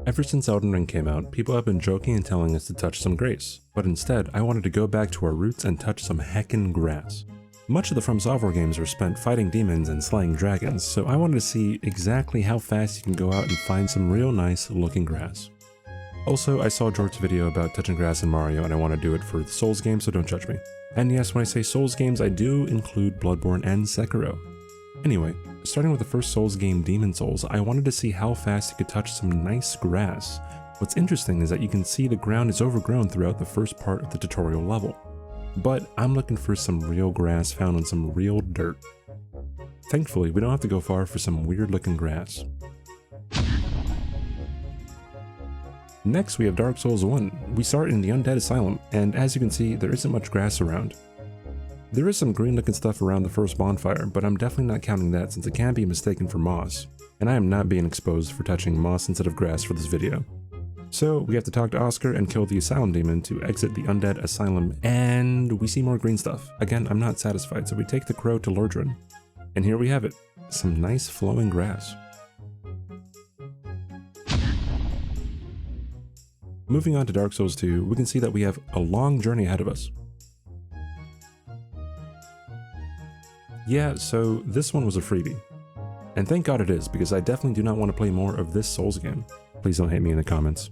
Ever since Elden Ring came out, people have been joking and telling us to touch some grace, but instead I wanted to go back to our roots and touch some heckin' grass. Much of the From Software games were spent fighting demons and slaying dragons, so I wanted to see exactly how fast you can go out and find some real nice looking grass. Also, I saw George's video about touching grass in Mario and I want to do it for the Souls games, so don't judge me. And yes, when I say Souls games, I do include Bloodborne and Sekiro. Anyway, starting with the first Souls game, Demon Souls, I wanted to see how fast you could touch some nice grass. What's interesting is that you can see the ground is overgrown throughout the first part of the tutorial level. But I'm looking for some real grass found on some real dirt. Thankfully, we don't have to go far for some weird looking grass. Next, we have Dark Souls 1. We start in the Undead Asylum, and as you can see, there isn't much grass around. There is some green looking stuff around the first bonfire, but I'm definitely not counting that since it can be mistaken for moss, and I am not being exposed for touching moss instead of grass for this video. So we have to talk to Oscar and kill the Asylum Demon to exit the Undead Asylum, and we see more green stuff. Again, I'm not satisfied, so we take the crow to Lordran. And here we have it, some nice flowing grass. Moving on to Dark Souls 2, we can see that we have a long journey ahead of us. Yeah, so this one was a freebie. And thank God it is, because I definitely do not want to play more of this Souls game. Please don't hate me in the comments.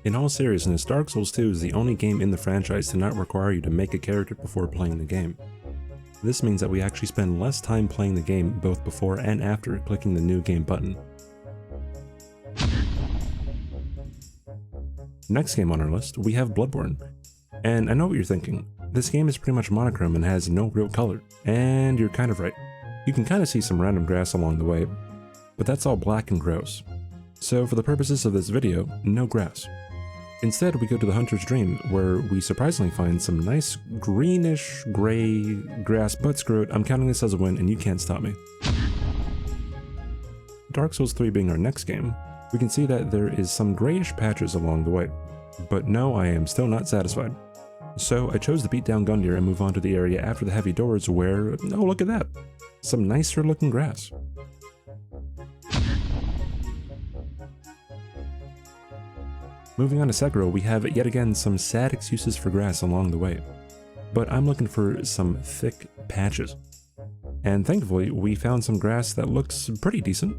In all seriousness, Dark Souls 2 is the only game in the franchise to not require you to make a character before playing the game. This means that we actually spend less time playing the game both before and after clicking the new game button. Next game on our list, we have Bloodborne. And I know what you're thinking. This game is pretty much monochrome and has no real color. And you're kind of right. You can kind of see some random grass along the way, but that's all black and gross. So for the purposes of this video, no grass. Instead, we go to the Hunter's Dream, where we surprisingly find some nice greenish gray grass, but screw it, I'm counting this as a win and you can't stop me. Dark Souls 3 being our next game, we can see that there is some grayish patches along the way. But no, I am still not satisfied. So I chose to beat down Gundyr and move on to the area after the heavy doors where, oh look at that, some nicer looking grass. Moving on to Sekiro, we have yet again some sad excuses for grass along the way. But I'm looking for some thick patches. And thankfully, we found some grass that looks pretty decent.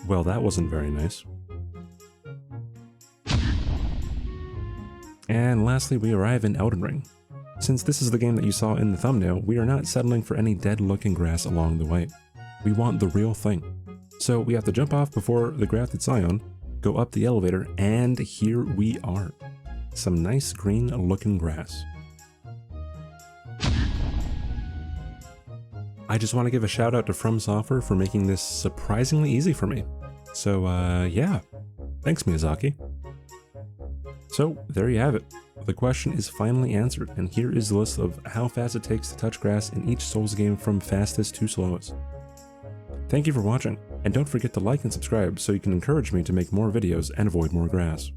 Well, that wasn't very nice. And lastly, we arrive in Elden Ring. Since this is the game that you saw in the thumbnail, we are not settling for any dead-looking grass along the way. We want the real thing. So we have to jump off before the Grafted Scion, go up the elevator, and here we are. Some nice green-looking grass. I just want to give a shout out to From Software for making this surprisingly easy for me. So yeah, thanks Miyazaki. So there you have it. The question is finally answered, and here is the list of how fast it takes to touch grass in each Souls game from fastest to slowest. Thank you for watching, and don't forget to like and subscribe so you can encourage me to make more videos and avoid more grass.